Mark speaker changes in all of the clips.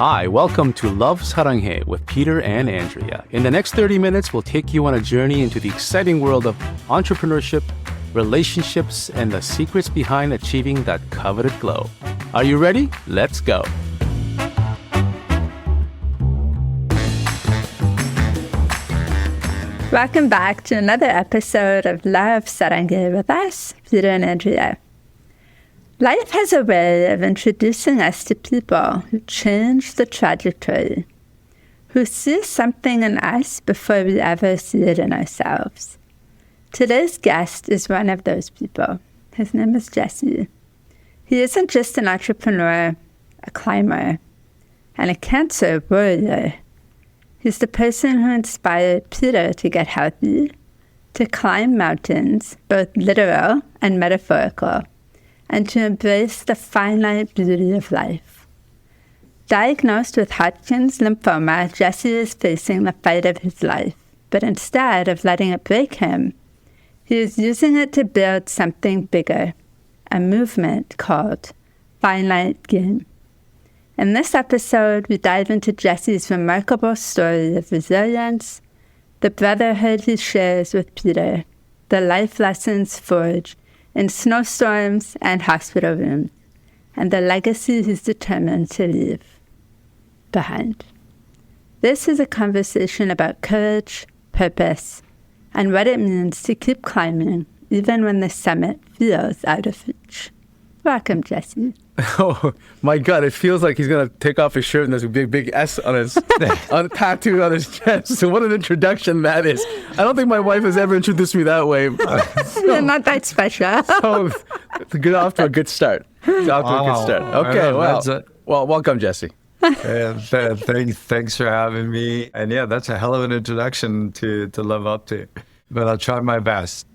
Speaker 1: Hi, welcome to Love Saranghae with Peter and Andrea. In the next 30 minutes, we'll take you on a journey into the exciting world of entrepreneurship, relationships, and the secrets behind achieving that coveted glow. Are you ready? Let's go.
Speaker 2: Welcome back to another episode of Love Saranghae with us, Peter and Andrea. Life has a way of introducing us to people who change the trajectory, who see something in us before we ever see it in ourselves. Today's guest is one of those people. His name is Jesse. He isn't just an entrepreneur, a climber, and a cancer warrior. He's the person who inspired Peter to get healthy, to climb mountains, both literal and metaphorical, and to embrace the finite beauty of life. Diagnosed with Hodgkin's lymphoma, Jesse is facing the fight of his life, but instead of letting it break him, he is using it to build something bigger, a movement called Finite Game. In this episode, we dive into Jesse's remarkable story of resilience, the brotherhood he shares with Peter, the life lessons forged in snowstorms and hospital rooms, and the legacy he's determined to leave behind. This is a conversation about courage, purpose, and what it means to keep climbing even when the summit feels out of reach. Welcome, Jesse.
Speaker 1: Oh my God, it feels like he's going to take off his shirt and there's a big S on his tattoo on his chest. So what an introduction that is. I don't think my wife has ever introduced me that way.
Speaker 2: You're not that special.
Speaker 1: So it's off to a good start. Okay, well, welcome, Jesse.
Speaker 3: Thanks for having me. And yeah, that's a hell of an introduction to live up to. But I'll try my best.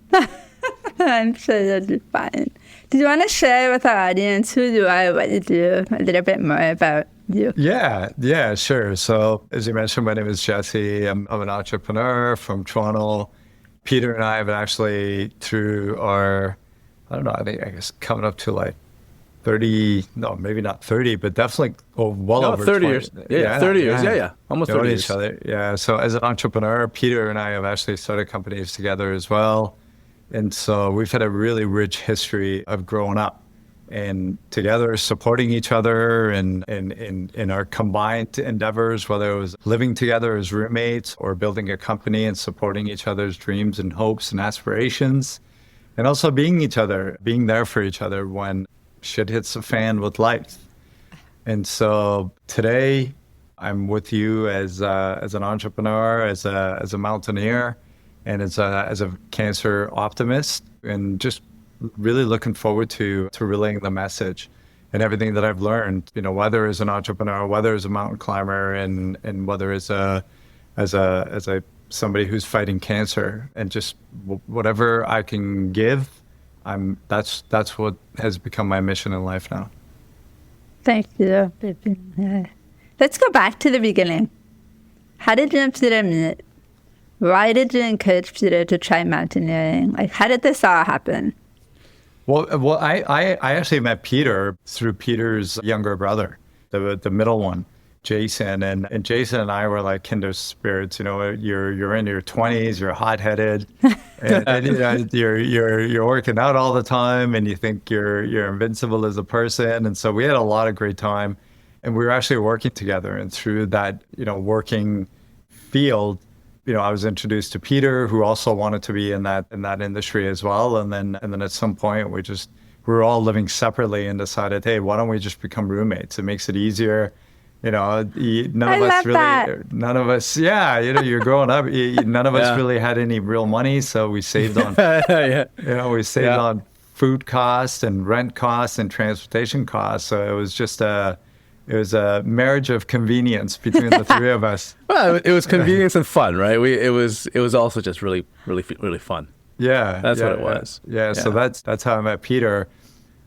Speaker 2: I'm sure you'll do fine. Do you want to share with our audience who you are, what you do, a little bit more about you?
Speaker 3: Yeah, sure. So as you mentioned, my name is Jesse. I'm an entrepreneur from Toronto. Peter and I have actually, through our, I guess coming up to like 30, no, maybe not 30, but definitely over
Speaker 1: 30
Speaker 3: 20.
Speaker 1: years. Yeah, 30 years. Yeah. Almost 30 years.
Speaker 3: Each other. Yeah. So as an entrepreneur, Peter and I have actually started companies together as well. And so we've had a really rich history of growing up and together supporting each other in our combined endeavors, whether it was living together as roommates or building a company and supporting each other's dreams and hopes and aspirations, and also being there for each other when shit hits the fan with life. And so today I'm with you as an entrepreneur, as a mountaineer, and as a cancer optimist, and just really looking forward to relaying the message and everything that I've learned, whether as an entrepreneur, whether as a mountain climber, and whether as somebody who's fighting cancer, and just whatever I can give, that's what has become my mission in life now.
Speaker 2: Thank you. Let's go back to the beginning. How did you and Peter meet? Why did you encourage Peter to try mountaineering? Like, how did this all happen?
Speaker 3: Well, I actually met Peter through Peter's younger brother, the middle one, Jason, and Jason and I were like kindred spirits. You're in your 20s, you're hot-headed, and you're working out all the time, and you think you're invincible as a person. And so we had a lot of great time, and we were actually working together. And through that, working field, I was introduced to Peter, who also wanted to be in that industry as well. And then at some point we were all living separately and decided, hey, why don't we just become roommates? It makes it easier. None of us, you're growing up. None of us really had any real money, so we saved on, on food costs and rent costs and transportation costs. So it was a marriage of convenience between the three of us.
Speaker 1: Well, it was convenience and fun, right? It was also just really, really, really fun.
Speaker 3: Yeah,
Speaker 1: that's what it was.
Speaker 3: Yeah. So that's how I met Peter,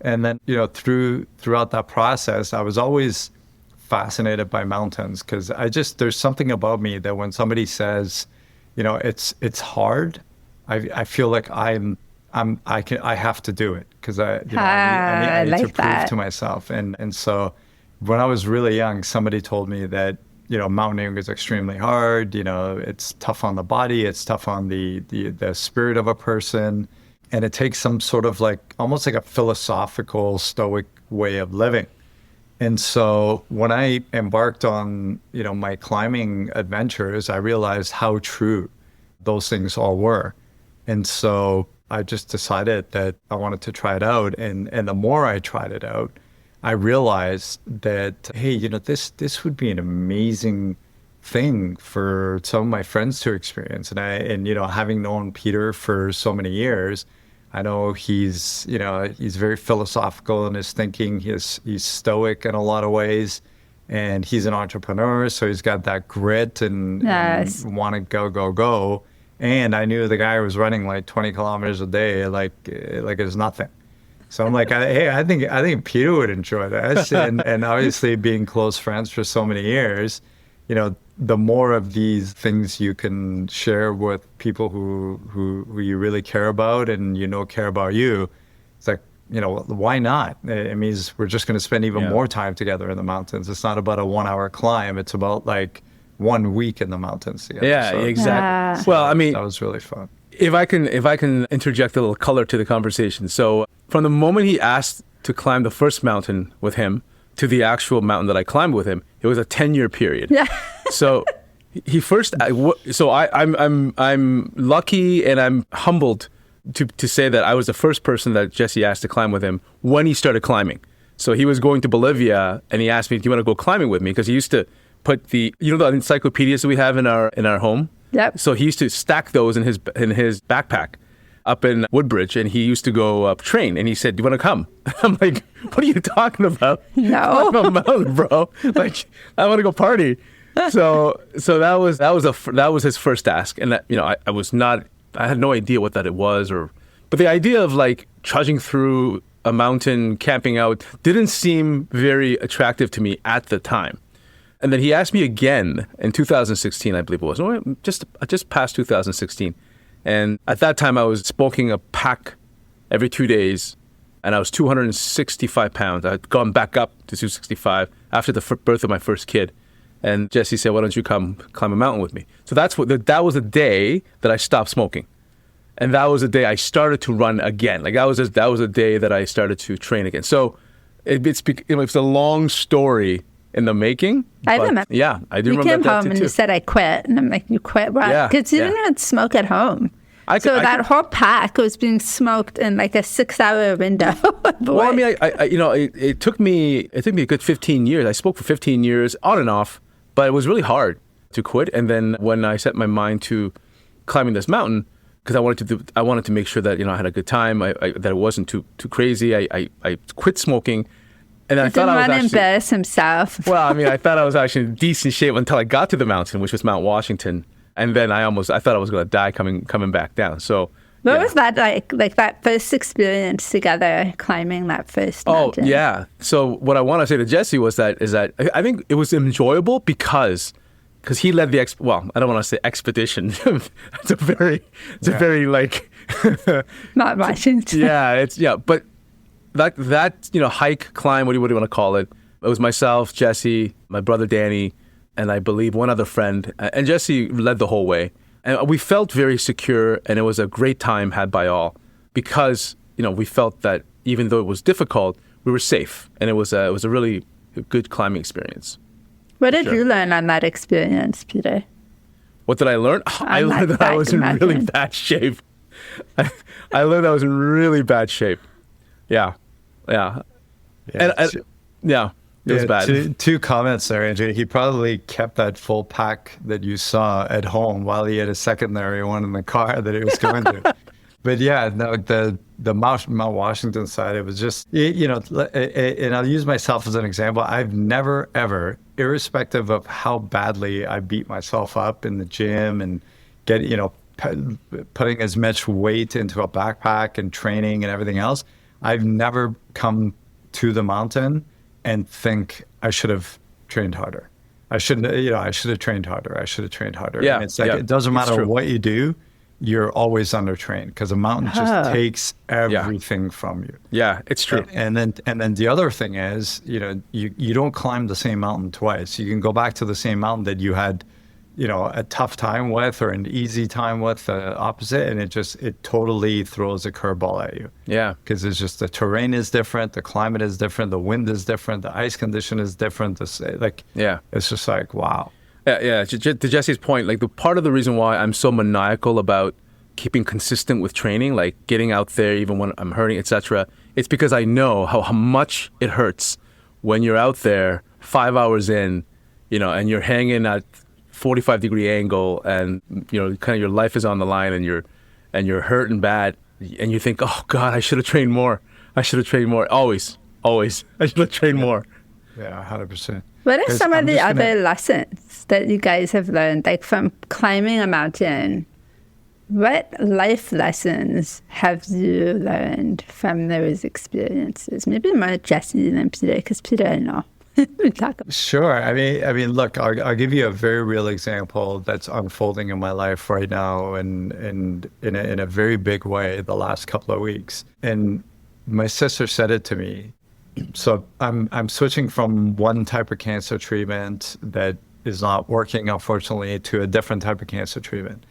Speaker 3: and then throughout that process, I was always fascinated by mountains because there's something about me that when somebody says, it's hard, I feel like I have to do it because I need to prove to myself, and so. when I was really young, somebody told me that, mountaineering is extremely hard. It's tough on the body. It's tough on the spirit of a person. And it takes some sort of almost like a philosophical, stoic way of living. And so when I embarked on, my climbing adventures, I realized how true those things all were. And so I just decided that I wanted to try it out. And the more I tried it out, I realized that, hey, this would be an amazing thing for some of my friends to experience. And having known Peter for so many years, I know he's very philosophical in his thinking. He's stoic in a lot of ways, and he's an entrepreneur. So he's got that grit and want to go. And I knew the guy was running 20 kilometers a day, like it's nothing. So I'm like, hey, I think Peter would enjoy this. And obviously being close friends for so many years, the more of these things you can share with people who you really care about and care about you, it's like, why not? It means we're just going to spend even more time together in the mountains. It's not about a 1 hour climb. It's about 1 week in the mountains together.
Speaker 1: Yeah,
Speaker 3: so,
Speaker 1: exactly. Well, I mean,
Speaker 3: that was really fun.
Speaker 1: If I can interject a little color to the conversation. So from the moment he asked to climb the first mountain with him to the actual mountain that I climbed with him, it was a 10-year period.
Speaker 2: Yeah.
Speaker 1: So he first. I'm lucky and I'm humbled to say that I was the first person that Jesse asked to climb with him when he started climbing. So he was going to Bolivia and he asked me, "Do you want to go climbing with me?" Because he used to put the encyclopedias that we have in our home.
Speaker 2: Yep.
Speaker 1: So he used to stack those in his backpack up in Woodbridge, and he used to go train. And he said, "Do you want to come?" I'm like, "What are you talking about?
Speaker 2: No,
Speaker 1: I'm a mountain, bro. I want to go party." So that was his first ask, and that, I had no idea what that it was, but the idea of trudging through a mountain, camping out, didn't seem very attractive to me at the time. And then he asked me again in 2016, I believe it was. No, just past 2016. And at that time, I was smoking a pack every 2 days, and I was 265 pounds. I had gone back up to 265 after the birth of my first kid. And Jesse said, "Why don't you come climb a mountain with me?" So that was the day that I stopped smoking. And that was the day I started to run again. That was the day that I started to train again. So it's a long story in the making.
Speaker 2: I remember.
Speaker 1: Yeah, I do
Speaker 2: you
Speaker 1: remember that.
Speaker 2: You came home and you said, "I quit." And I'm like, "You quit?" What?
Speaker 1: Yeah.
Speaker 2: Because you didn't even smoke at home. That whole pack was being smoked in a 6-hour window.
Speaker 1: Well, I mean, it took me a good 15 years. I smoked for 15 years on and off, but it was really hard to quit. And then when I set my mind to climbing this mountain, because I wanted to make sure that I had a good time, that it wasn't too crazy. I quit smoking. And I thought I was
Speaker 2: actually embarrass himself.
Speaker 1: Well, I mean, I thought I was actually in decent shape until I got to the mountain, which was Mount Washington, and then I thought I was going to die coming back down. So,
Speaker 2: what was that like? Like that first experience together, climbing that first mountain?
Speaker 1: Oh yeah. So what I want to say to Jesse is that I think it was enjoyable because he led the I don't want to say expedition. It's a very
Speaker 2: Mount Washington.
Speaker 1: But that hike, climb, what do you want to call it? It was myself, Jesse, my brother Danny, and I believe one other friend. And Jesse led the whole way. And we felt very secure, and it was a great time had by all because, we felt that even though it was difficult, we were safe. And it was a really good climbing experience.
Speaker 2: What did you learn on that experience, Peter?
Speaker 1: What did I learn? I learned that I was in really bad shape. I learned I was in really bad shape. Yeah. It was bad.
Speaker 3: Two comments there, Andrea. He probably kept that full pack that you saw at home while he had a secondary one in the car that he was going to. But yeah, no, the Mount Washington side, it was just, and I'll use myself as an example. I've never, ever, irrespective of how badly I beat myself up in the gym and putting as much weight into a backpack and training and everything else, I've never come to the mountain and think I should have trained harder. I should have trained harder. I should have trained harder.
Speaker 1: Yeah,
Speaker 3: and it's it doesn't matter what you do. you're always undertrained because a mountain just takes everything from you.
Speaker 1: Yeah, it's true.
Speaker 3: And then the other thing is, you don't climb the same mountain twice. You can go back to the same mountain that you had, a tough time with or an easy time with, the opposite, and it totally throws a curveball at you.
Speaker 1: Yeah.
Speaker 3: Because it's just the terrain is different, the climate is different, the wind is different, the ice condition is different. It's just like, wow.
Speaker 1: Yeah. To Jesse's point, like the part of the reason why I'm so maniacal about keeping consistent with training, like getting out there even when I'm hurting, etc., it's because I know how much it hurts when you're out there 5 hours in, and you're hanging at 45-degree angle, and kind of your life is on the line, and you're hurting bad, and you think, oh God, I should have trained more. Always, I should have trained more.
Speaker 3: Yeah, 100%.
Speaker 2: What are some of the other lessons that you guys have learned, like from climbing a mountain? What life lessons have you learned from those experiences? Maybe more Jesse than Peter, because Peter, I know.
Speaker 3: Sure. I mean, look, I'll give you a very real example that's unfolding in my life right now, and in a very big way the last couple of weeks. And my sister said it to me. So I'm switching from one type of cancer treatment that is not working, unfortunately, to a different type of cancer treatment.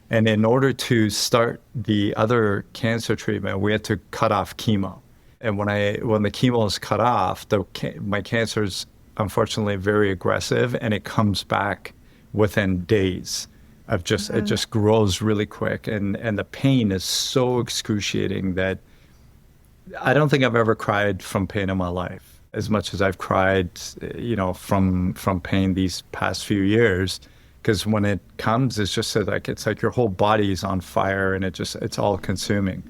Speaker 3: And in order to start the other cancer treatment, we had to cut off chemo. And when the chemo is cut off, my cancer is unfortunately very aggressive, and it comes back within days. It just grows really quick, and the pain is so excruciating that I don't think I've ever cried from pain in my life as much as I've cried, from pain these past few years. Because when it comes, it's like your whole body is on fire, and it's all consuming.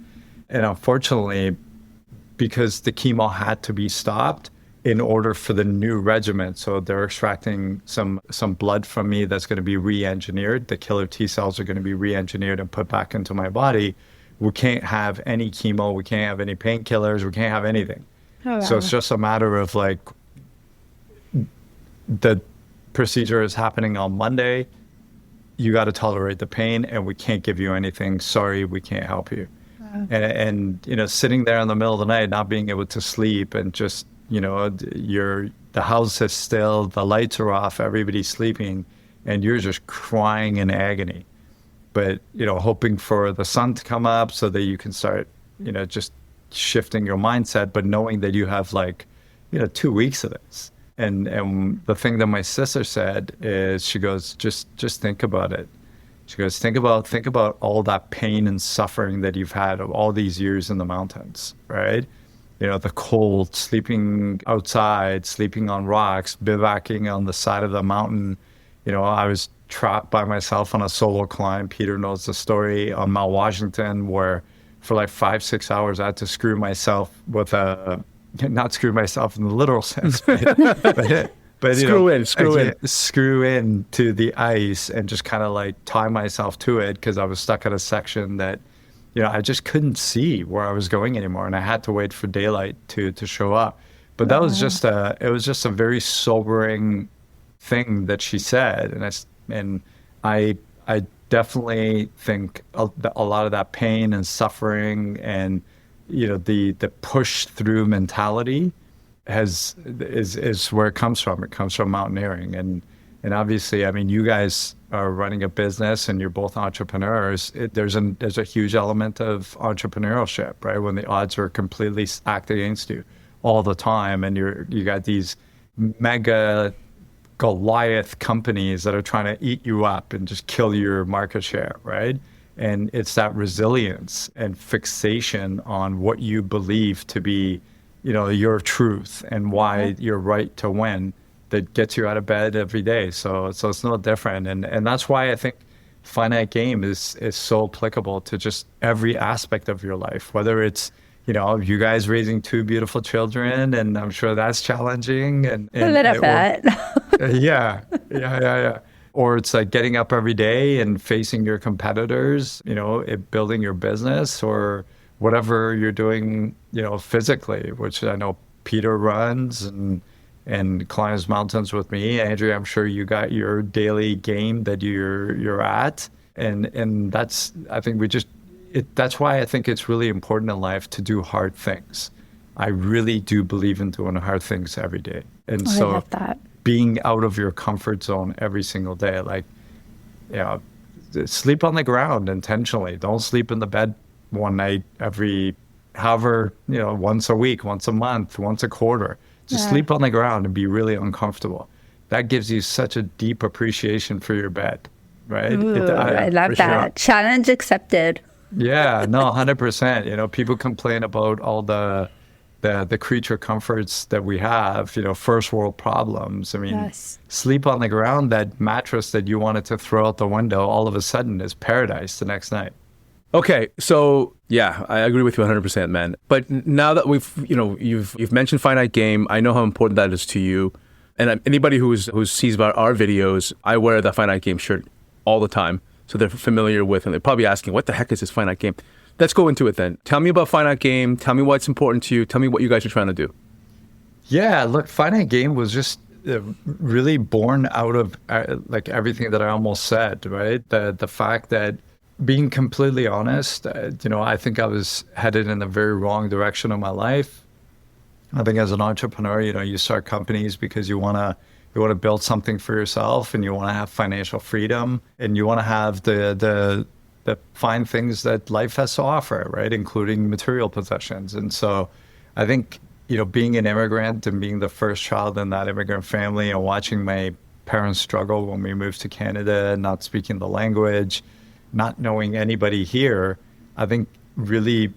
Speaker 3: And unfortunately, because the chemo had to be stopped in order for the new regimen, so they're extracting some blood from me that's going to be re-engineered. The killer T cells are going to be re-engineered and put back into my body. We can't have any chemo. We can't have any painkillers. We can't have anything. Oh, wow. So it's just a matter of like, the procedure is happening on Monday. You got to tolerate the pain, and we can't give you anything. Sorry, we can't help you. Wow. And sitting there in the middle of the night, not being able to sleep, and just the house is still, the lights are off, everybody's sleeping, and you're just crying in agony. But hoping for the sun to come up so that you can start just shifting your mindset, but knowing that you have 2 weeks of this. And the thing that my sister said is, she goes, just think about it. She goes, think about all that pain and suffering that you've had of all these years in the mountains, right? The cold, sleeping outside, sleeping on rocks, bivouacking on the side of the mountain. I was trapped by myself on a solo climb. Peter knows the story on Mount Washington, where for 5-6 hours I had to screw myself with not screw myself in the literal sense, but screw in to the ice and just kind of tie myself to it, because I was stuck at a section that I just couldn't see where I was going anymore, and I had to wait for daylight to show up. But that was just a very sobering thing that she said, and I definitely think a lot of that pain and suffering and the push through mentality is where it comes from. It comes from mountaineering, and obviously, I mean, you guys are running a business and you're both entrepreneurs. There's a huge element of entrepreneurship, right? When the odds are completely stacked against you all the time, and you got these mega Goliath companies that are trying to eat you up and just kill your market share, right? And it's that resilience and fixation on what you believe to be, your truth and why you're right to win that gets you out of bed every day. So it's no different. And that's why I think Finite Game is so applicable to just every aspect of your life, whether it's, you guys raising 2 beautiful children, and I'm sure that's challenging. And
Speaker 2: a little bit.
Speaker 3: Yeah. Or it's getting up every day and facing your competitors, building your business, or whatever you're doing, physically, which I know Peter runs and climbs mountains with me. Andrea, I'm sure you got your daily game that you're at. And that's, I think that's why I think it's really important in life to do hard things. I really do believe in doing hard things every day. And
Speaker 2: I
Speaker 3: so
Speaker 2: love that.
Speaker 3: being out of your comfort zone every single day, like, sleep on the ground intentionally. Don't sleep in the bed one night once a week, once a month, once a quarter. Just sleep on the ground and be really uncomfortable. That gives you such a deep appreciation for your bed, right?
Speaker 2: Ooh, I love that. Sure. Challenge accepted.
Speaker 3: Yeah, no, 100%. People complain about all the creature comforts that we have, first world problems. I mean, sleep on the ground, that mattress that you wanted to throw out the window, all of a sudden is paradise the next night.
Speaker 1: Okay, so yeah, I agree with you 100%, man. But now that you've mentioned Finite Game, I know how important that is to you. And anybody who sees about our videos, I wear the Finite Game shirt all the time, so they're familiar with, and they're probably asking, what the heck is this Finite Game? Let's go into it then. Tell me about Finite Game. Tell me why it's important to you. Tell me what you guys are trying to do.
Speaker 3: Yeah, look, Finite Game was just really born out of like everything that I almost said, right? The fact that, being completely honest, I think I was headed in the very wrong direction of my life. I think as an entrepreneur, you start companies because you want to build something for yourself, and you want to have financial freedom, and you want to have the fine things that life has to offer, right? Including material possessions. And so I think, being an immigrant and being the first child in that immigrant family, and watching my parents struggle when we moved to Canada, not speaking the language, not knowing anybody here, I think really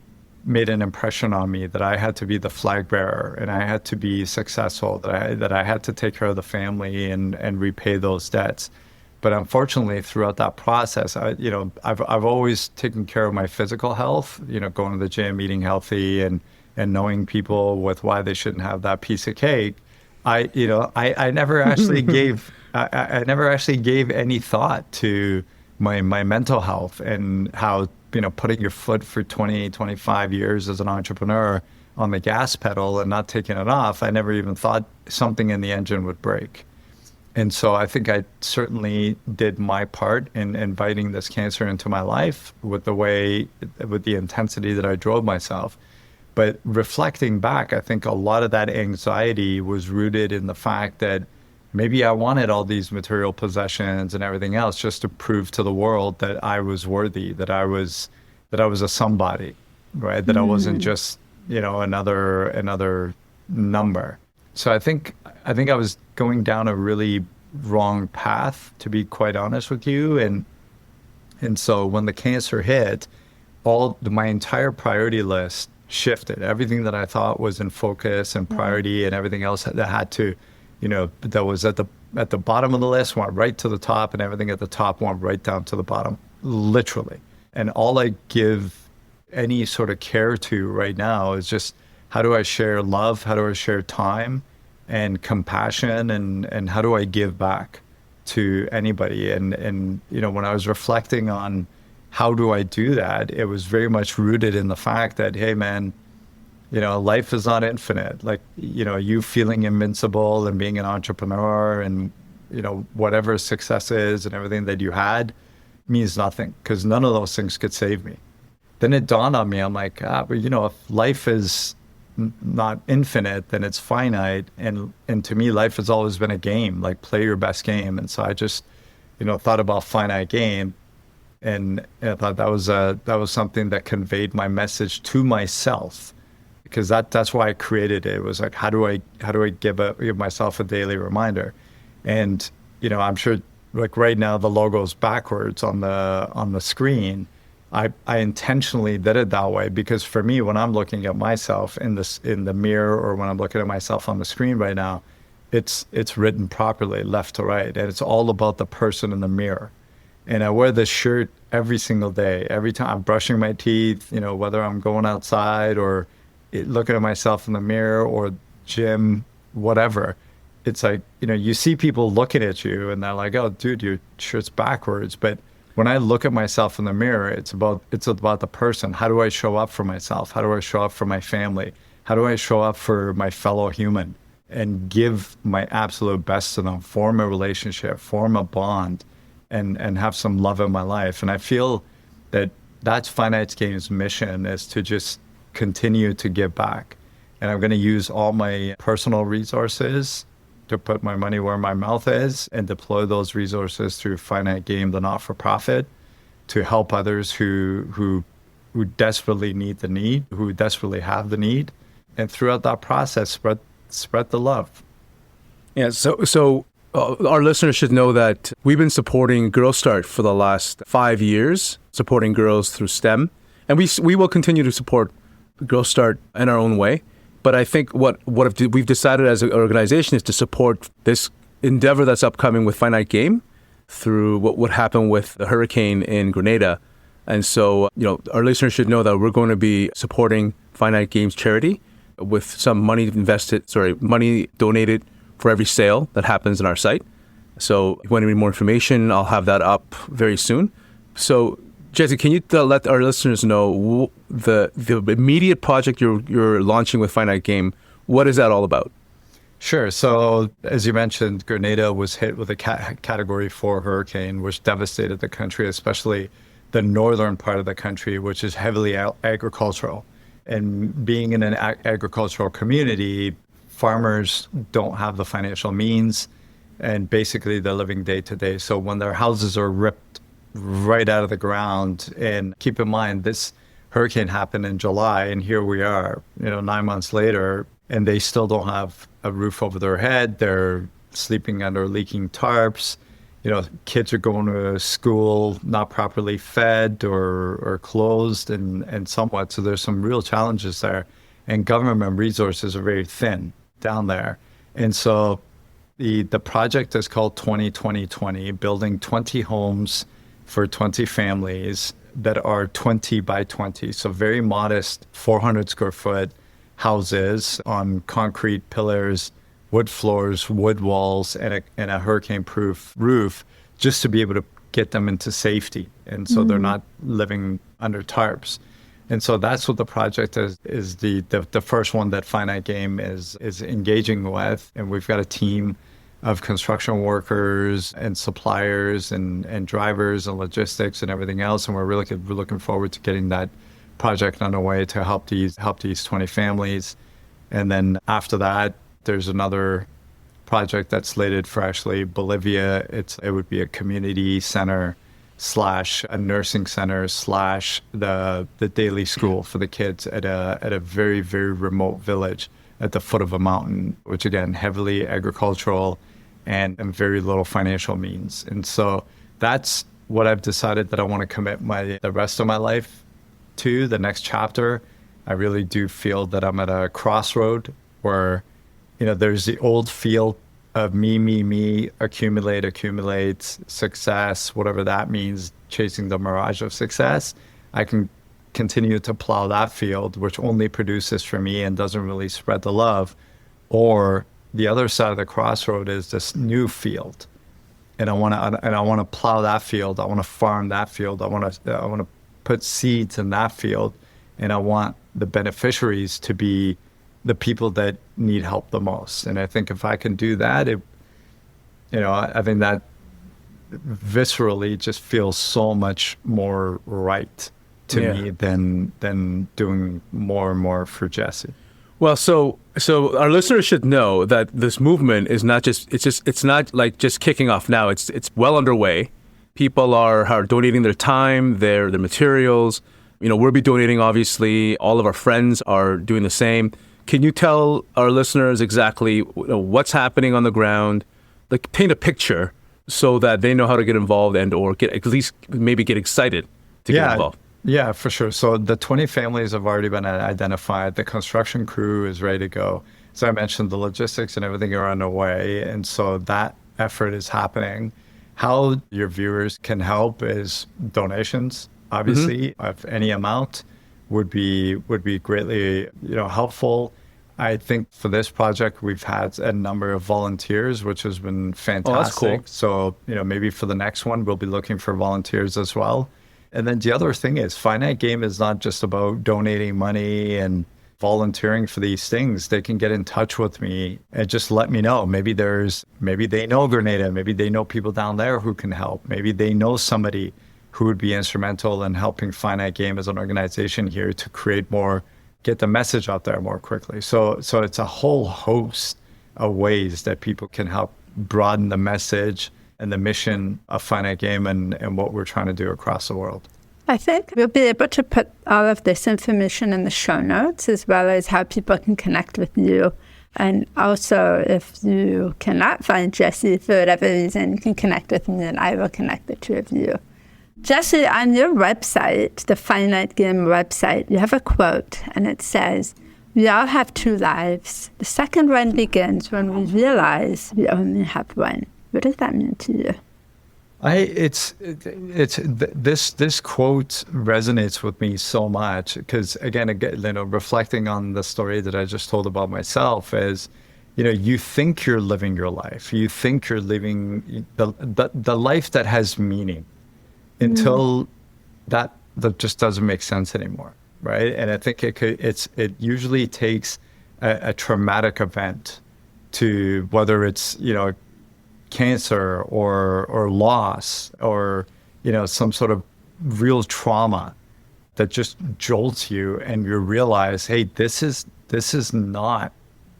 Speaker 3: made an impression on me that I had to be the flag bearer, and I had to be successful, that I had to take care of the family and repay those debts. But unfortunately, throughout that process, I've always taken care of my physical health, going to the gym, eating healthy, and knowing people with why they shouldn't have that piece of cake. I never actually I never actually gave any thought to my mental health, and how, putting your foot for 20, 25 years as an entrepreneur on the gas pedal and not taking it off, I never even thought something in the engine would break. And so I think I certainly did my part in inviting this cancer into my life with the intensity that I drove myself. But reflecting back, I think a lot of that anxiety was rooted in the fact that maybe I wanted all these material possessions and everything else just to prove to the world that I was worthy, that I was a somebody, right? That I wasn't just, another number. So I think I was going down a really wrong path, to be quite honest with you. And so when the cancer hit, my entire priority list shifted. Everything that I thought was in focus and priority and everything else that had to, that was at the bottom of the list went right to the top, and everything at the top went right down to the bottom, literally. And all I give any sort of care to right now is just, how do I share love? How do I share time and compassion? And how do I give back to anybody? And when I was reflecting on how do I do that, it was very much rooted in the fact that, hey, man, life is not infinite. Like, you feeling invincible and being an entrepreneur and, whatever success is and everything that you had means nothing, because none of those things could save me. Then it dawned on me, I'm like, but if life is not infinite, then it's finite. And to me, life has always been a game, like play your best game. And so I just, thought about Finite Game, and I thought that was something that conveyed my message to myself. Because that's why I created it. It was like, how do I give myself a daily reminder? And I'm sure, like right now the logo's backwards on the screen. I intentionally did it that way because for me, when I'm looking at myself in the mirror, or when I'm looking at myself on the screen right now, it's written properly left to right, and it's all about the person in the mirror. And I wear this shirt every single day. Every time I'm brushing my teeth, whether I'm going outside or looking at myself in the mirror or gym, whatever, it's like, you see people looking at you and they're like, oh, dude, your shirt's backwards. But when I look at myself in the mirror, it's about the person. How do I show up for myself? How do I show up for my family? How do I show up for my fellow human and give my absolute best to them, form a relationship, form a bond, and have some love in my life. And I feel that that's Finite Game's mission, is to just continue to give back. And I'm going to use all my personal resources to put my money where my mouth is and deploy those resources through Finite Game, the not-for-profit, to help others who desperately who desperately have the need. And throughout that process, spread the love.
Speaker 1: Yeah, so our listeners should know that we've been supporting Girl Start for the last 5 years, supporting girls through STEM. And we will continue to support Girl Start in our own way. But I think what we've decided as an organization is to support this endeavor that's upcoming with Finite Game through what happened with the hurricane in Grenada. And so, our listeners should know that we're going to be supporting Finite Game's charity with some money donated for every sale that happens on our site. So if you want any more information, I'll have that up very soon. So Jesse, can you let our listeners know the immediate project you're launching with Finite Game? What is that all about?
Speaker 3: Sure. So as you mentioned, Grenada was hit with a Category 4 hurricane, which devastated the country, especially the northern part of the country, which is heavily agricultural. And being in an agricultural community, farmers don't have the financial means, and basically they're living day to day. So when their houses are ripped right out of the ground, and keep in mind, this hurricane happened in July, and here we are, 9 months later, and they still don't have a roof over their head. They're sleeping under leaking tarps. Kids are going to school not properly fed or clothed and somewhat. So there's some real challenges there. And government resources are very thin down there. And so the project is called 20-20-20, building 20 homes for 20 families that are 20 by 20. So very modest 400 square foot houses on concrete pillars, wood floors, wood walls, and a hurricane-proof roof, just to be able to get them into safety. And so they're not living under tarps. And so that's what the project is the first one that Finite Game is engaging with. And we've got a team of construction workers and suppliers and drivers and logistics and everything else. And we're looking forward to getting that project underway to help these 20 families. And then after that, there's another project that's slated for actually Bolivia. It would be a community center / a nursing center / the daily school for the kids at a very, very remote village at the foot of a mountain, which again, heavily agricultural and very little financial means. And so that's what I've decided that I want to commit the rest of my life to, the next chapter. I really do feel that I'm at a crossroad where there's the old field of me, accumulate, success, whatever that means, chasing the mirage of success. I can continue to plow that field, which only produces for me and doesn't really spread the love. Or the other side of the crossroad is this new field. And I want to plow that field. I want to farm that field. I want to put seeds in that field. And I want the beneficiaries to be the people that need help the most. And I think if I can do that, I think that viscerally just feels so much more right to me than doing more and more for Jesse.
Speaker 1: Well, so our listeners should know that this movement is not it's not like just kicking off now. It's well underway. People are donating their time, their materials. We'll be donating, obviously. All of our friends are doing the same. Can you tell our listeners exactly what's happening on the ground? Like, paint a picture so that they know how to get involved or get excited to get involved.
Speaker 3: Yeah, for sure. So the 20 families have already been identified. The construction crew is ready to go. So I mentioned the logistics and everything are underway. And so that effort is happening. How your viewers can help is donations, obviously, of any amount would be greatly helpful. I think for this project, we've had a number of volunteers, which has been fantastic.
Speaker 1: Oh, that's cool.
Speaker 3: So, maybe for the next one, we'll be looking for volunteers as well. And then the other thing is Finite Game is not just about donating money and volunteering for these things, they can get in touch with me and just let me know. Maybe they know Grenada, maybe they know people down there who can help. Maybe they know somebody who would be instrumental in helping Finite Game as an organization here to get the message out there more quickly. So it's a whole host of ways that people can help broaden the message and the mission of Finite Game and what we're trying to do across the world.
Speaker 2: I think we'll be able to put all of this information in the show notes, as well as how people can connect with you. And also, if you cannot find Jesse for whatever reason, you can connect with me and I will connect the two of you. Jesse, on your website, the Finite Game website, you have a quote, and it says, "We all have two lives. The second one begins when we realize we only have one." What does that mean to you?
Speaker 3: This quote resonates with me so much because again, reflecting on the story that I just told about myself is, you think you're living your life. You think you're living the life that has meaning until that just doesn't make sense anymore, right? And I think it usually takes a traumatic event to, whether it's cancer or loss or some sort of real trauma that just jolts you and you realize, hey, this is not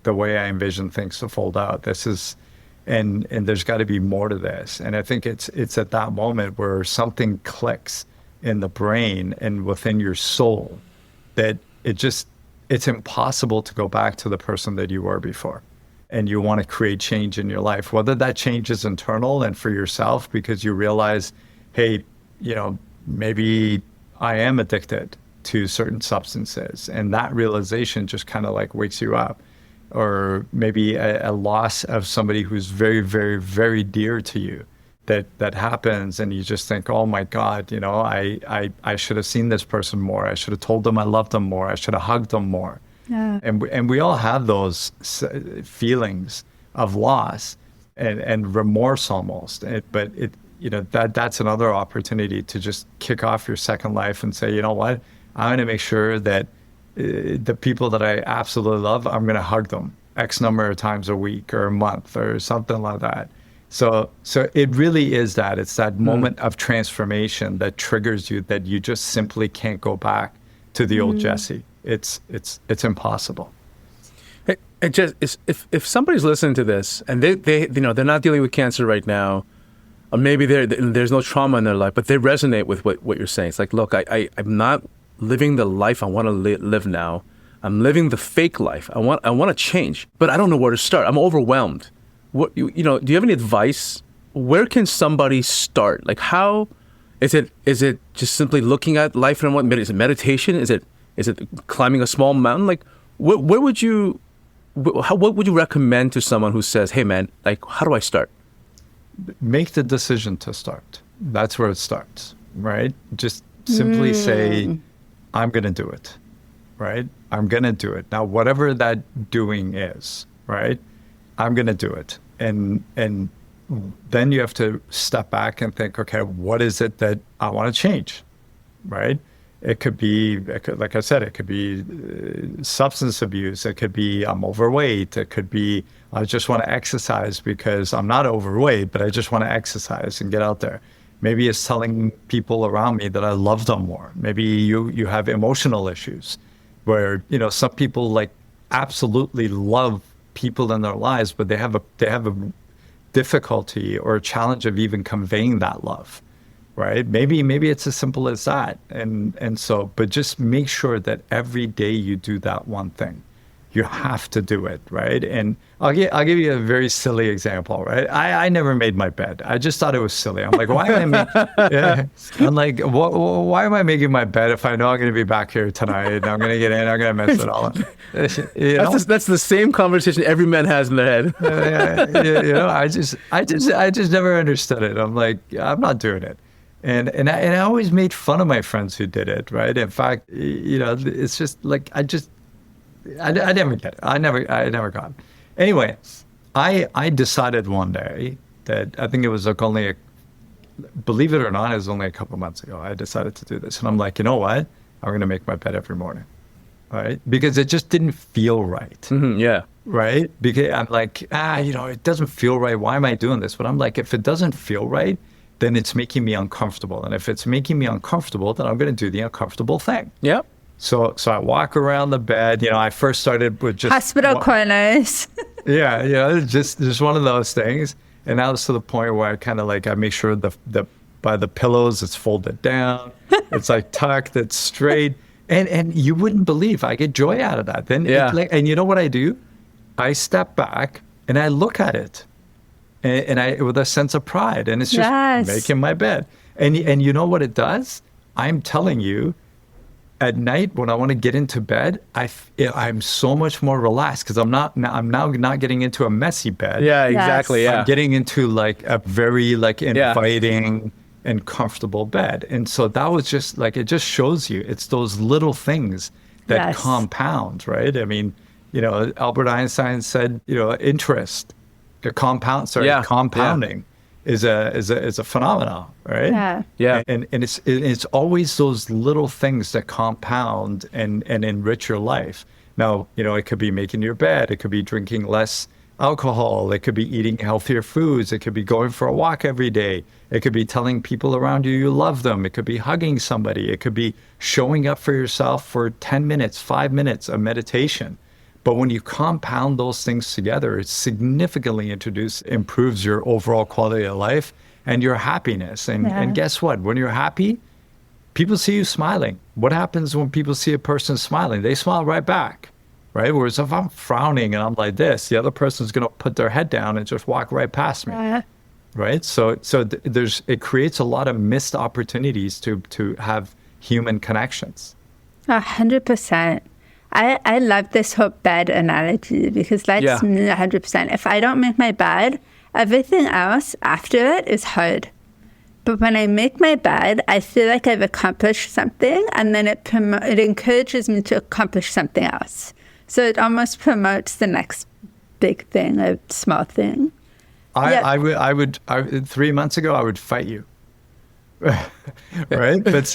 Speaker 3: the way I envision things to fold out. And there's got to be more to this. And I think it's at that moment where something clicks in the brain and within your soul that it's impossible to go back to the person that you were before. And you want to create change in your life, whether that change is internal and for yourself because you realize, hey, maybe I am addicted to certain substances, and that realization just kind of like wakes you up. Or maybe a loss of somebody who's very, very, very dear to you that happens, and you just think, oh my God, I should have seen this person more. I should have told them I loved them more. I should have hugged them more. Yeah. And we all have those feelings of loss and remorse almost. But that's another opportunity to just kick off your second life and say, you know what, I'm going to make sure that the people that I absolutely love, I'm going to hug them X number of times a week or a month or something like that. So it really is that. It's that moment of transformation that triggers you that you just simply can't go back to the old Jesse. It's impossible.
Speaker 1: Hey, Jess, if somebody's listening to this and they're not dealing with cancer right now, or maybe there's no trauma in their life, but they resonate with what you're saying. It's like, look, I'm not living the life I want to live now. I'm living the fake life. I want to change, but I don't know where to start. I'm overwhelmed. Do you have any advice? Where can somebody start? Like, how is it just simply looking at life and what? Is it meditation? Is it climbing a small mountain? Like, what would you recommend to someone who says, hey man, like, how do I start?
Speaker 3: Make the decision to start. That's where it starts, right? Just simply say, I'm going to do it, right? I'm going to do it. Now, whatever that doing is, right? I'm going to do it. And then you have to step back and think, okay, what is it that I want to change, right? It could be, like I said, it could be substance abuse. It could be I'm overweight. It could be I just want to exercise because I'm not overweight, but I just want to exercise and get out there. Maybe it's telling people around me that I love them more. Maybe you have emotional issues where, some people like absolutely love people in their lives, but they have a difficulty or a challenge of even conveying that love. Right? Maybe it's as simple as that. But just make sure that every day you do that one thing. You have to do it, right? And I'll give you a very silly example, right? I never made my bed. I just thought it was silly. I'm like, why am I making my bed if I know I'm going to be back here tonight and I'm going to get in, I'm going to mess it all up?
Speaker 1: That's the same conversation every man has in their head.
Speaker 3: I just never understood it. I'm like, I'm not doing it. And I always made fun of my friends who did it, right? In fact, it's just like I never get it. I never got it. Anyway, I decided one day that I think it was like believe it or not, it was only a couple months ago. I decided to do this, and I'm like, you know what? I'm going to make my bed every morning. right? Because it just didn't feel right.
Speaker 1: Mm-hmm, yeah.
Speaker 3: Right? Because I'm like, it doesn't feel right. Why am I doing this? But I'm like, if it doesn't feel right, then it's making me uncomfortable. And if it's making me uncomfortable, then I'm going to do the uncomfortable thing.
Speaker 1: Yeah.
Speaker 3: So I walk around the bed. I first started with just
Speaker 2: hospital corners.
Speaker 3: Yeah, just one of those things. And now it's to the point where I kind of I make sure the by the pillows it's folded down, it's tucked, it's straight, and you wouldn't believe I get joy out of that. Then and you know what I do? I step back and I look at it, and I with a sense of pride, and it's just making my bed. And you know what it does? I'm telling you. At night, when I want to get into bed, I'm so much more relaxed because I'm now not getting into a messy bed.
Speaker 1: Yeah, exactly. Yeah,
Speaker 3: I'm getting into a very inviting and comfortable bed. And so that was just it just shows you it's those little things that compound, right? I mean, Albert Einstein said, interest, compounding. Is a phenomenon, right?
Speaker 1: Yeah.
Speaker 3: And it's always those little things that compound and enrich your life. Now, it could be making your bed, it could be drinking less alcohol, it could be eating healthier foods, it could be going for a walk every day, it could be telling people around you love them, it could be hugging somebody, it could be showing up for yourself for 10 minutes, 5 minutes of meditation. But when you compound those things together, it significantly improves your overall quality of life and your happiness. And guess what? When you're happy, people see you smiling. What happens when people see a person smiling? They smile right back, right? Whereas if I'm frowning and I'm like this, the other person's going to put their head down and just walk right past me, right? So it creates a lot of missed opportunities to have human connections.
Speaker 2: 100%. I love this whole bed analogy because that's me 100%. If I don't make my bed, everything else after it is hard. But when I make my bed, I feel like I've accomplished something, and then it encourages me to accomplish something else. So it almost promotes the next big thing or small thing.
Speaker 3: I would 3 months ago, I would fight you. Right? But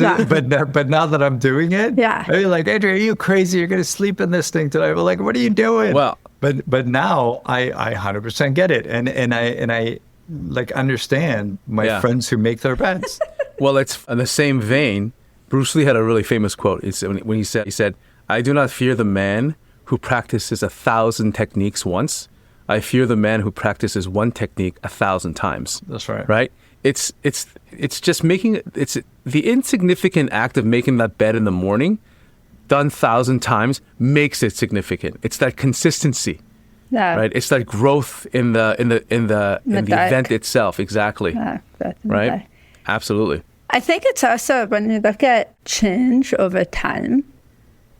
Speaker 3: now that I'm doing it, I'd be like, Andrea, are you crazy? You're going to sleep in this thing tonight. We're like, what are you doing?
Speaker 1: Well,
Speaker 3: but now I 100% get it. And I understand my friends who make their beds.
Speaker 1: Well, it's in the same vein. Bruce Lee had a really famous quote. It's when he said, I do not fear the man who practices 1,000 techniques once. I fear the man who practices one technique 1,000 times.
Speaker 3: That's right.
Speaker 1: Right? It's just it's the insignificant act of making that bed in the morning done 1,000 times makes it significant. It's that consistency. Right? It's that growth in the event itself. Exactly. Right? Absolutely.
Speaker 2: I think it's also when you look at change over time,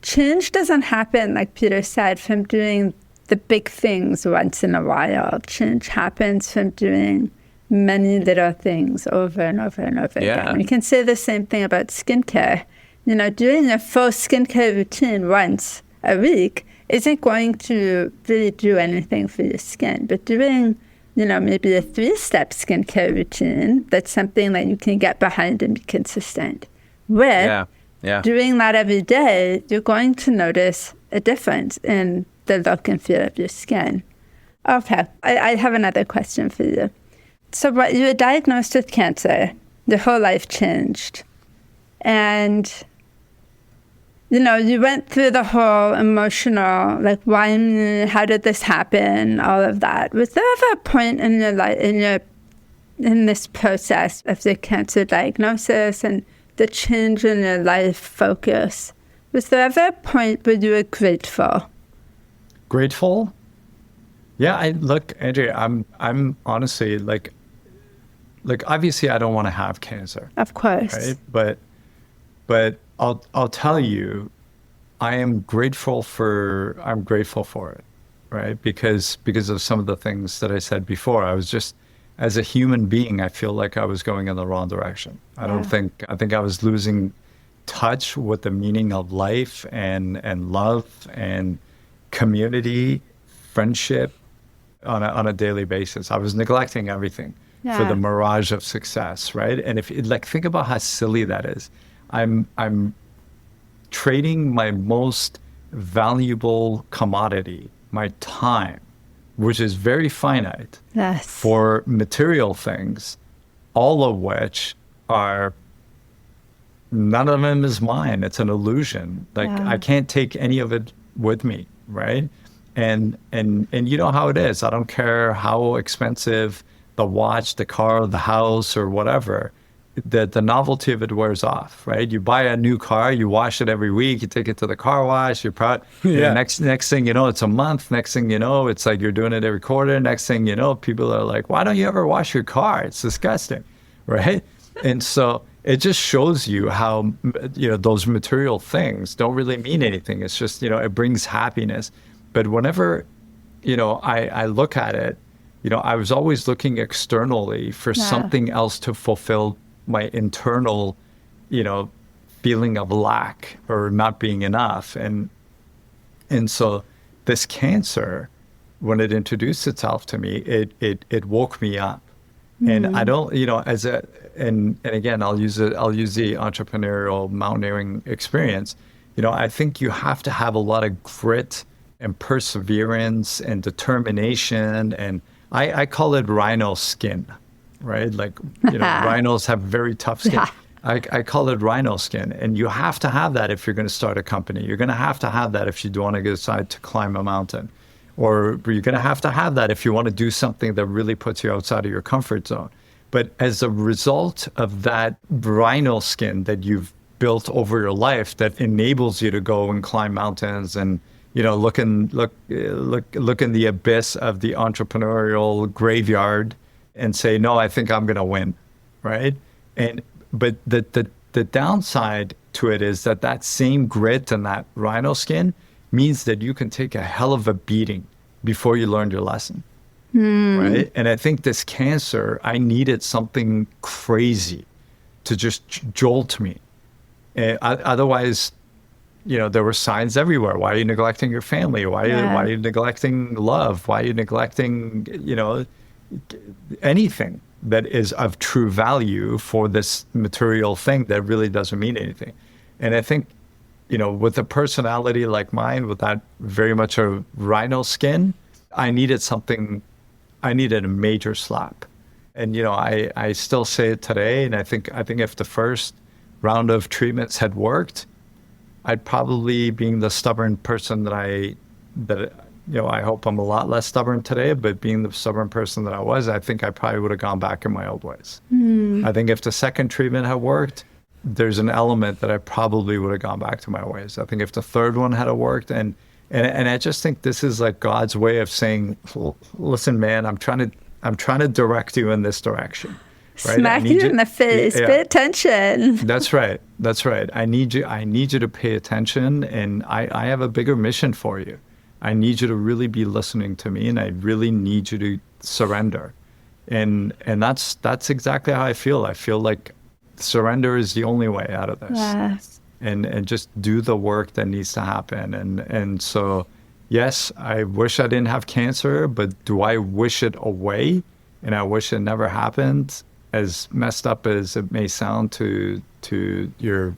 Speaker 2: change doesn't happen, like Peter said, from doing the big things once in a while. Change happens from doing many little things over and over and over again. You can say the same thing about skincare. Doing a full skincare routine once a week isn't going to really do anything for your skin. But doing, maybe a 3-step skincare routine, that's something that you can get behind and be consistent with. Doing that every day, you're going to notice a difference in the look and feel of your skin. Okay, I have another question for you. So you were diagnosed with cancer. Your whole life changed. And, you went through the whole emotional, why me? How did this happen? All of that. Was there ever a point in your life, in this process of the cancer diagnosis and the change in your life focus, was there ever a point where you were grateful?
Speaker 3: Grateful? Yeah, look, Andrea, I'm honestly obviously I don't want to have cancer.
Speaker 2: Of course.
Speaker 3: Right? But I'll tell you, I'm grateful for it, right? Because of some of the things that I said before. I was just, as a human being, I feel like I was going in the wrong direction. I think I was losing touch with the meaning of life and love and community, friendship on a daily basis. I was neglecting everything for the mirage of success, right? And if think about how silly that is. I'm trading my most valuable commodity, my time, which is very finite,
Speaker 2: Yes.
Speaker 3: for material things, all of which are, none of them is mine. It's an illusion. Like,
Speaker 2: Yeah.
Speaker 3: I can't take any of it with me, right? And you know how it is. I don't care how expensive the watch, the car, the house, or whatever. The novelty of it wears off, right? You buy a new car, you wash it every week, you take it to the car wash, you're proud.
Speaker 1: Yeah.
Speaker 3: Next thing you know, it's a month. Next thing you know, it's like you're doing it every quarter. Next thing you know, people are like, why don't you ever wash your car? It's disgusting, right? And so it just shows you how, those material things don't really mean anything. It's just, it brings happiness. But whenever, I look at it, I was always looking externally for something else to fulfill my internal, feeling of lack or not being enough. And so this cancer, when it introduced itself to me, it woke me up. And I don't, and again, I'll use the entrepreneurial mountaineering experience. I think you have to have a lot of grit and perseverance and determination. And I call it rhino skin, right? Like, rhinos have very tough skin.
Speaker 2: Yeah.
Speaker 3: I call it rhino skin. And you have to have that if you're going to start a company. You're going to have that if you want to decide to climb a mountain. Or you're going to have that if you want to do something that really puts you outside of your comfort zone. But as a result of that rhino skin that you've built over your life that enables you to go and climb mountains and, look in the abyss of the entrepreneurial graveyard and say, no, I think I'm going to win, right? But the downside to it is that same grit and that rhino skin means that you can take a hell of a beating before you learned your lesson, right? And I think this cancer, I needed something crazy to just jolt me. Otherwise, there were signs everywhere. Why are you neglecting your family? Why are you neglecting love? Why are you neglecting, anything that is of true value for this material thing that really doesn't mean anything? And I think, with a personality like mine, with that very much a rhino skin, I needed a major slap. And, I still say it today. And I think if the first round of treatments had worked, I'd probably, being the stubborn person that I hope I'm a lot less stubborn today, but being the stubborn person that I was, I think I probably would have gone back in my old ways. I think if the second treatment had worked, there's an element that I probably would have gone back to my ways. I think if the third one had worked, and I just think this is like God's way of saying, listen, man, I'm trying to direct you in this direction. Right?
Speaker 2: Smack you in the face. Pay attention.
Speaker 3: That's right. I need you to pay attention, and I have a bigger mission for you. I need you to really be listening to me, and I really need you to surrender. And that's exactly how I feel. I feel like surrender is the only way out of this.
Speaker 2: Yes.
Speaker 3: And just do the work that needs to happen. And so, yes, I wish I didn't have cancer, but do I wish it away? And I wish it never happened? As messed up as it may sound to you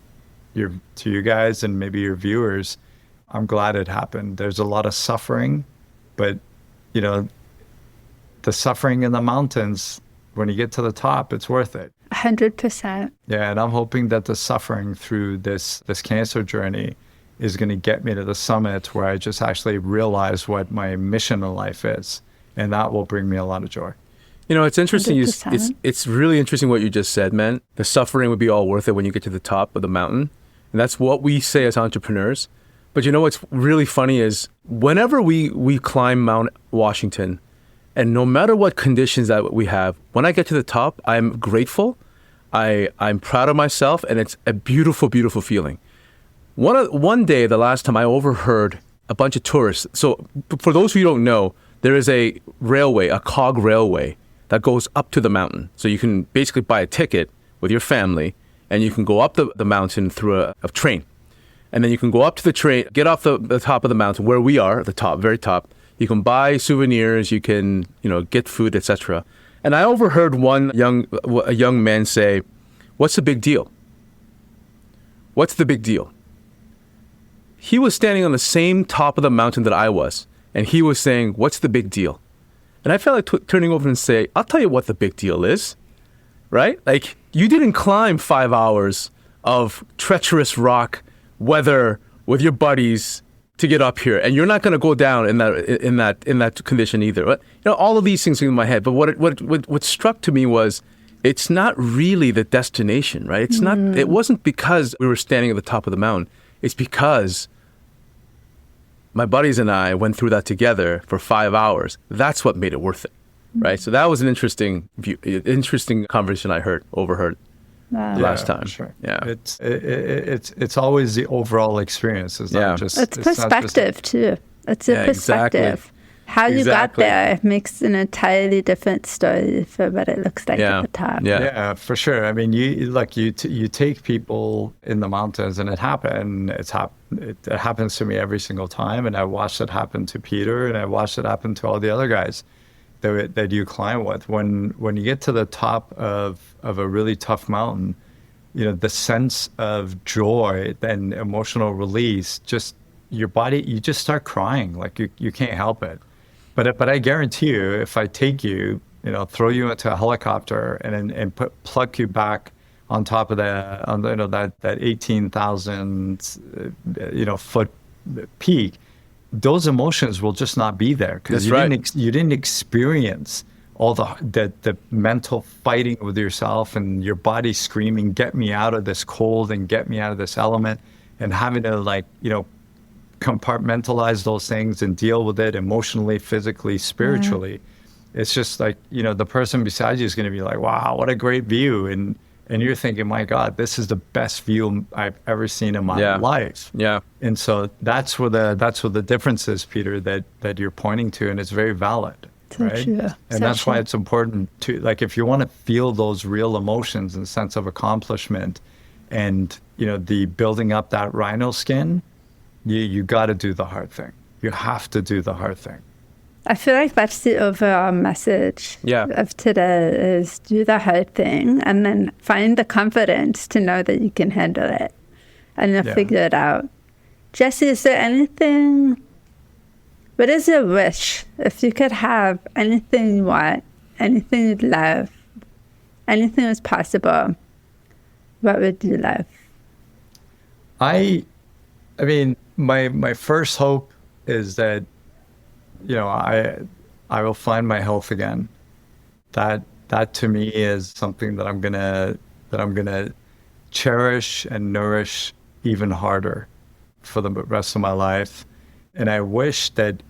Speaker 3: guys and maybe your viewers, I'm glad it happened. There's a lot of suffering, but the suffering in the mountains, when you get to the top, it's worth it.
Speaker 2: 100%.
Speaker 3: Yeah, and I'm hoping that the suffering through this cancer journey is going to get me to the summit where I just actually realize what my mission in life is, and that will bring me a lot of joy.
Speaker 1: It's interesting.
Speaker 2: 100%.
Speaker 1: It's really interesting what you just said, man. The suffering would be all worth it when you get to the top of the mountain. And that's what we say as entrepreneurs. But what's really funny is whenever we climb Mount Washington, and no matter what conditions that we have, when I get to the top, I'm grateful. I'm proud of myself, and it's a beautiful, beautiful feeling. One day, the last time, I overheard a bunch of tourists. So for those who don't know, there is a railway, a cog railway, that goes up to the mountain. So you can basically buy a ticket with your family, and you can go up the mountain through a train. And then you can go up to the train, get off the top of the mountain where we are, at the top, very top. You can buy souvenirs, you can, get food, etc. And I overheard a young man say, "What's the big deal? What's the big deal?" he was standing on the same top of the mountain that I was, and he was saying, "What's the big deal?" And I felt like turning over and say, "I'll tell you what the big deal is, right? Like, you didn't climb 5 hours of treacherous rock weather with your buddies to get up here, and you're not going to go down in that condition either." But, all of these things are in my head. But what struck to me was, it's not really the destination, right? It's not. It wasn't because we were standing at the top of the mountain. It's because my buddies and I went through that together for 5 hours. That's what made it worth it, right? So that was an interesting conversation I overheard last time.
Speaker 3: Sure.
Speaker 1: Yeah,
Speaker 3: it's always the overall experience. It's not just
Speaker 2: it's perspective too. It's a perspective.
Speaker 1: Exactly.
Speaker 2: How you got there makes an entirely different story for what it looks like at the top.
Speaker 3: Yeah, for sure. I mean, you take people in the mountains, and it happens to me every single time. And I watched it happen to Peter, and I watched it happen to all the other guys that you climb with. When you get to the top of a really tough mountain, the sense of joy and emotional release, just your body, you just start crying. Like you can't help it. But I guarantee you, if I take you, throw you into a helicopter and plug you back on top of that 18,000 foot peak, those emotions will just not be there because you didn't experience all the mental fighting with yourself and your body screaming, "Get me out of this cold and get me out of this element," and having to compartmentalize those things and deal with it emotionally, physically, spiritually. It's just like, the person beside you is going to be like, "Wow, what a great view." And you're thinking, "My God, this is the best view I've ever seen in my life."
Speaker 1: Yeah.
Speaker 3: And so that's where the difference is, Peter, that you're pointing to, and it's very valid.
Speaker 2: So
Speaker 3: right?
Speaker 2: true.
Speaker 3: And that's why it's important to, if you want to feel those real emotions and sense of accomplishment and, the building up that rhino skin, you got to do the hard thing. You have to do the hard thing.
Speaker 2: I feel like that's the overall message of today is do the hard thing and then find the confidence to know that you can handle it and you'll figure it out. Jesse, is there anything, what is your wish? If you could have anything you want, anything you'd love, anything that's possible, what would you love?
Speaker 3: I mean, my first hope is that, I will find my health again. That to me is something that I'm gonna cherish and nourish even harder for the rest of my life. And I wish that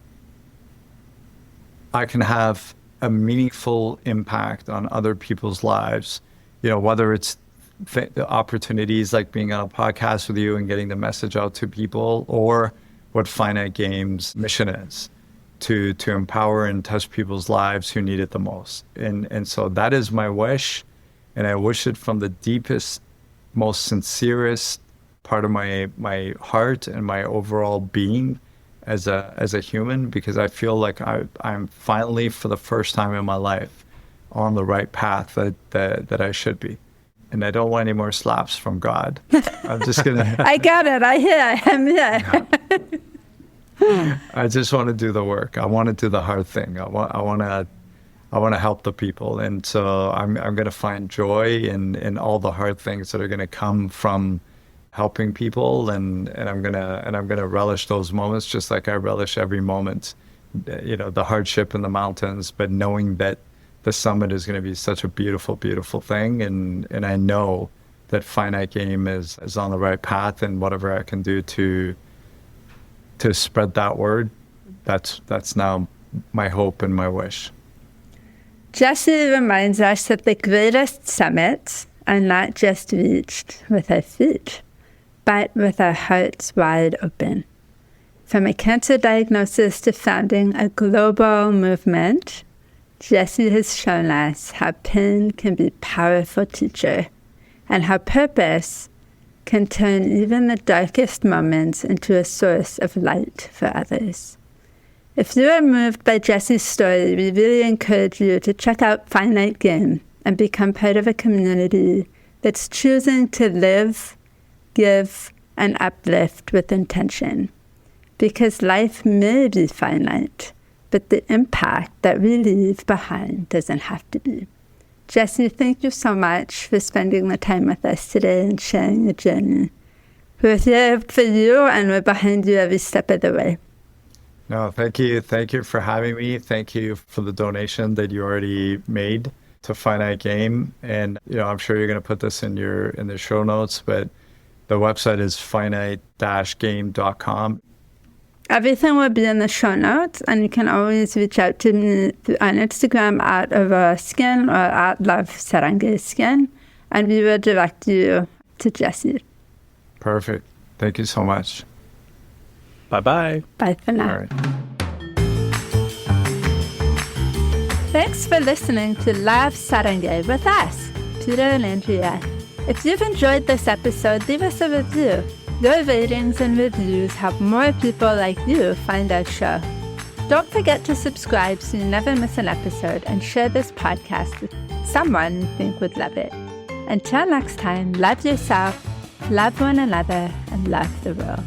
Speaker 3: I can have a meaningful impact on other people's lives, whether it's the opportunities like being on a podcast with you and getting the message out to people, or what Finite Game's mission is, to empower and touch people's lives who need it the most. And so that is my wish, and I wish it from the deepest, most sincerest part of my heart and my overall being as a human, because I feel like I'm finally, for the first time in my life, on the right path that I should be. And I don't want any more slaps from God. I'm just gonna.
Speaker 2: I got it. I'm here.
Speaker 3: I just want to do the work. I want to do the hard thing. I want to help the people, and so I'm going to find joy in all the hard things that are going to come from helping people, and I'm gonna relish those moments just like I relish every moment. The hardship in the mountains, but knowing that the summit is going to be such a beautiful, beautiful thing. And I know that Finite Game is on the right path, and whatever I can do to spread that word, that's now my hope and my wish.
Speaker 2: Jesse reminds us that the greatest summits are not just reached with our feet, but with our hearts wide open. From a cancer diagnosis to founding a global movement, Jesse has shown us how pain can be a powerful teacher and how purpose can turn even the darkest moments into a source of light for others. If you are moved by Jesse's story, we really encourage you to check out Finite Game and become part of a community that's choosing to live, give, and uplift with intention. Because life may be finite, but the impact that we leave behind doesn't have to be. Jesse, thank you so much for spending the time with us today and sharing your journey. We're here for you and we're behind you every step of the way.
Speaker 3: No, thank you. Thank you for having me. Thank you for the donation that you already made to Finite Game. And I'm sure you're going to put this in the show notes, but the website is finite-game.com.
Speaker 2: Everything will be in the show notes, and you can always reach out to me on Instagram @overskin or @Love Saranghae Skin, and we will direct you to Jesse.
Speaker 3: Perfect. Thank you so much.
Speaker 1: Bye-bye.
Speaker 2: Bye for now.
Speaker 3: All right.
Speaker 2: Thanks for listening to Love Saranghae with us, Peter and Andrea. If you've enjoyed this episode, leave us a review. Your ratings and reviews help more people like you find our show. Don't forget to subscribe so you never miss an episode, and share this podcast with someone you think would love it. Until next time, love yourself, love one another, and love the world.